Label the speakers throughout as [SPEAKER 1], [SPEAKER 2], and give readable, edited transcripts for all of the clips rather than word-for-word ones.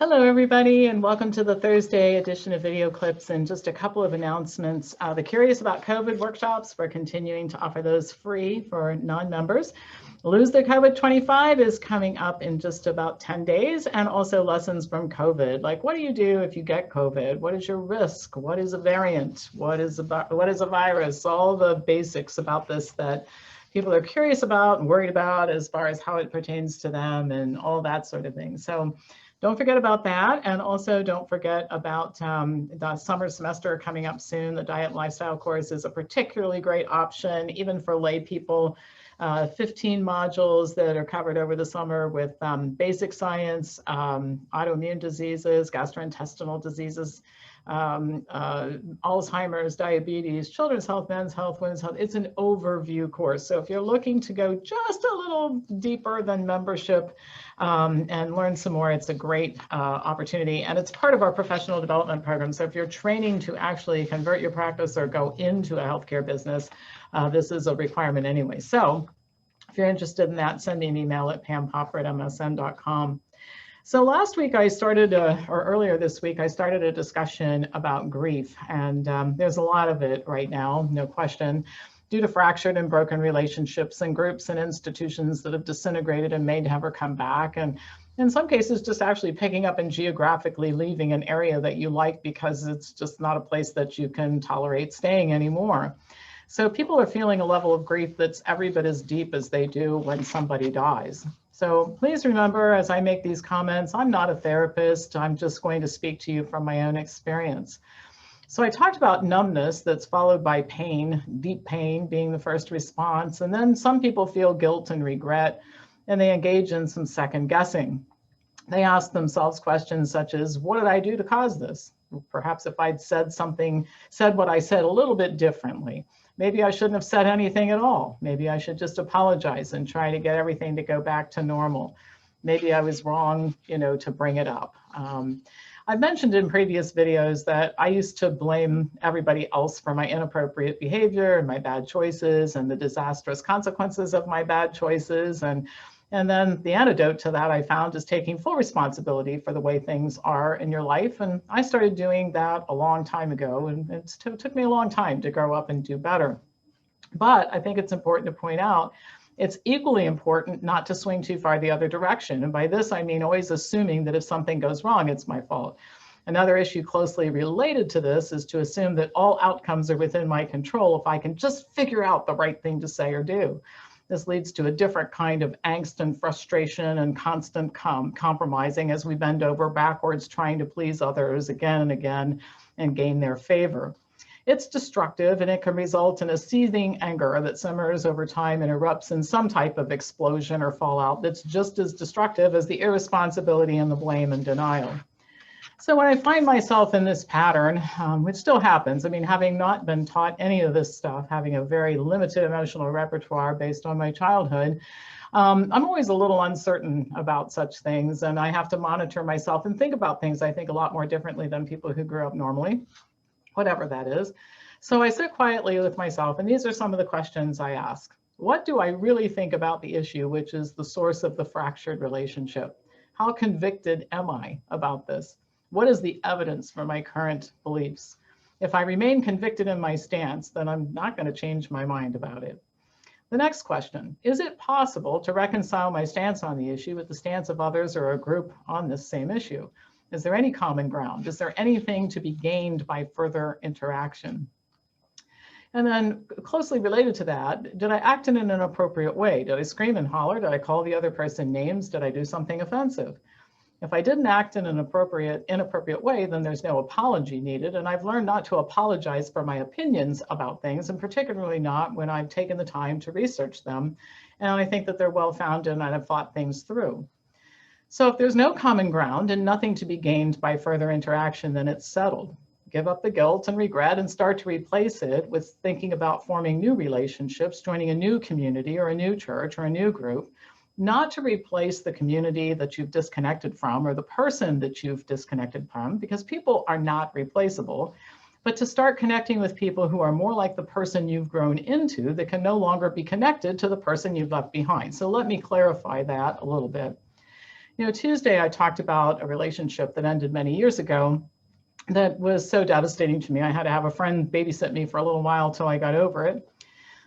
[SPEAKER 1] Hello, everybody, and welcome to the Thursday edition of Video Clips. And just a couple of announcements. The Curious About COVID workshops, we're continuing to offer those free for non-members. Lose the COVID 25 is coming up in just about 10 days, and also lessons from COVID. Like, what do you do if you get COVID? What is your risk? What is a variant? What is a virus? All the basics about this that people are curious about and worried about as far as how it pertains to them and all that sort of thing. So don't forget about that. And also don't forget about the summer semester coming up soon. The diet and lifestyle course is a particularly great option, even for lay people. 15 modules that are covered over the summer with basic science, autoimmune diseases, gastrointestinal diseases, Alzheimer's, diabetes, children's health, men's health, women's health. It's an overview course. So if you're looking to go just a little deeper than membership and learn some more, it's a great opportunity. And it's part of our professional development program. So if you're training to actually convert your practice or go into a healthcare business, this is a requirement anyway. So if you're interested in that, send me an email at pampopper@msn.com. So last week I started, or earlier this week, I started a discussion about grief, and there's a lot of it right now, no question, due to fractured and broken relationships and groups and institutions that have disintegrated and may never come back, and in some cases just actually picking up and geographically leaving an area that you like because it's just not a place that you can tolerate staying anymore. So people are feeling a level of grief that's every bit as deep as they do when somebody dies. So please remember, as I make these comments, I'm not a therapist. I'm just going to speak to you from my own experience. So I talked about numbness that's followed by pain, deep pain being the first response. And then some people feel guilt and regret, and they engage in some second guessing. They ask themselves questions such as, what did I do to cause this? Perhaps if I'd said what I said a little bit differently. Maybe I shouldn't have said anything at all. Maybe I should just apologize and try to get everything to go back to normal. Maybe I was wrong, to bring it up. I've mentioned in previous videos that I used to blame everybody else for my inappropriate behavior and my bad choices and the disastrous consequences of my bad choices. And then the antidote to that I found is taking full responsibility for the way things are in your life. And I started doing that a long time ago, and it took me a long time to grow up and do better. But I think it's important to point out, it's equally important not to swing too far the other direction. And by this, I mean always assuming that if something goes wrong, it's my fault. Another issue closely related to this is to assume that all outcomes are within my control if I can just figure out the right thing to say or do. This leads to a different kind of angst and frustration and constant compromising as we bend over backwards trying to please others again and again and gain their favor. It's destructive, and it can result in a seething anger that simmers over time and erupts in some type of explosion or fallout that's just as destructive as the irresponsibility and the blame and denial. So when I find myself in this pattern, which still happens, I mean, having not been taught any of this stuff, having a very limited emotional repertoire based on my childhood, I'm always a little uncertain about such things, and I have to monitor myself and think about things, I think, a lot more differently than people who grew up normally, whatever that is. So I sit quietly with myself, and these are some of the questions I ask. What do I really think about the issue, which is the source of the fractured relationship? How convicted am I about this? What is the evidence for my current beliefs? If I remain convicted in my stance, then I'm not going to change my mind about it. The next question, is it possible to reconcile my stance on the issue with the stance of others or a group on this same issue? Is there any common ground? Is there anything to be gained by further interaction? And then closely related to that, did I act in an inappropriate way? Did I scream and holler? Did I call the other person names? Did I do something offensive? If I didn't act in an inappropriate way, then there's no apology needed. And I've learned not to apologize for my opinions about things, and particularly not when I've taken the time to research them. And I think that they're well-founded and I've thought things through. So if there's no common ground and nothing to be gained by further interaction, then it's settled. Give up the guilt and regret and start to replace it with thinking about forming new relationships, joining a new community or a new church or a new group. Not to replace the community that you've disconnected from or the person that you've disconnected from, because people are not replaceable, but to start connecting with people who are more like the person you've grown into that can no longer be connected to the person you've left behind. So let me clarify that a little bit. Tuesday I talked about a relationship that ended many years ago that was so devastating to me. I had to have a friend babysit me for a little while till I got over it.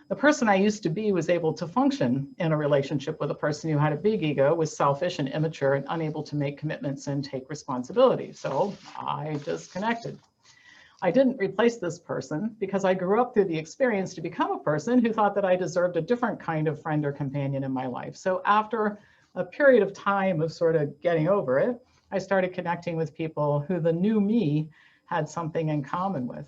[SPEAKER 1] The person I used to be was able to function in a relationship with a person who had a big ego, was selfish and immature and unable to make commitments and take responsibility. So I disconnected. I didn't replace this person because I grew up through the experience to become a person who thought that I deserved a different kind of friend or companion in my life. So after a period of time of sort of getting over it, I started connecting with people who the new me had something in common with.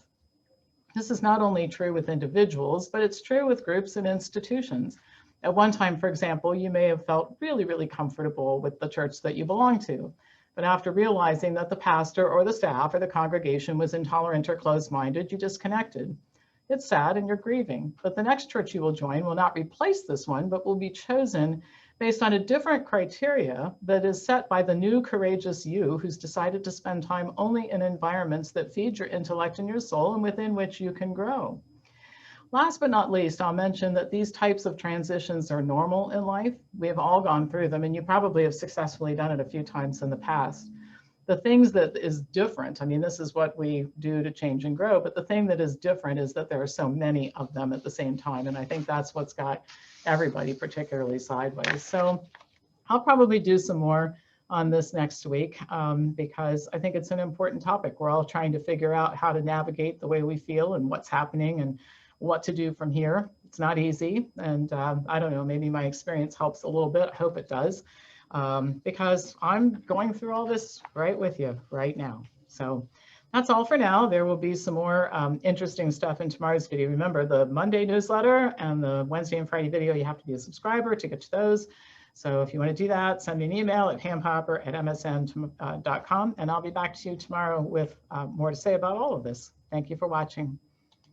[SPEAKER 1] This is not only true with individuals, but it's true with groups and institutions. At one time, for example, you may have felt really, really comfortable with the church that you belong to. But after realizing that the pastor or the staff or the congregation was intolerant or closed-minded, you disconnected. It's sad and you're grieving, but the next church you will join will not replace this one, but will be chosen based on a different criteria that is set by the new courageous you who's decided to spend time only in environments that feed your intellect and your soul and within which you can grow. Last but not least, I'll mention that these types of transitions are normal in life. We have all gone through them, and you probably have successfully done it a few times in the past. The things that is different, I mean, this is what we do to change and grow, but the thing that is different is that there are so many of them at the same time, and I think that's what's got everybody particularly sideways. So I'll probably do some more on this next week because I think it's an important topic. We're all trying to figure out how to navigate the way we feel and what's happening and what to do from here. It's not easy. And I don't know, maybe my experience helps a little bit. I hope it does, because I'm going through all this right with you right now. So that's all for now. There will be some more interesting stuff in tomorrow's video. Remember, the Monday newsletter and the Wednesday and Friday video, you have to be a subscriber to get to those. So if you want to do that, send me an email at hamhopper@msn.com, and I'll be back to you tomorrow with more to say about all of this. Thank you for watching.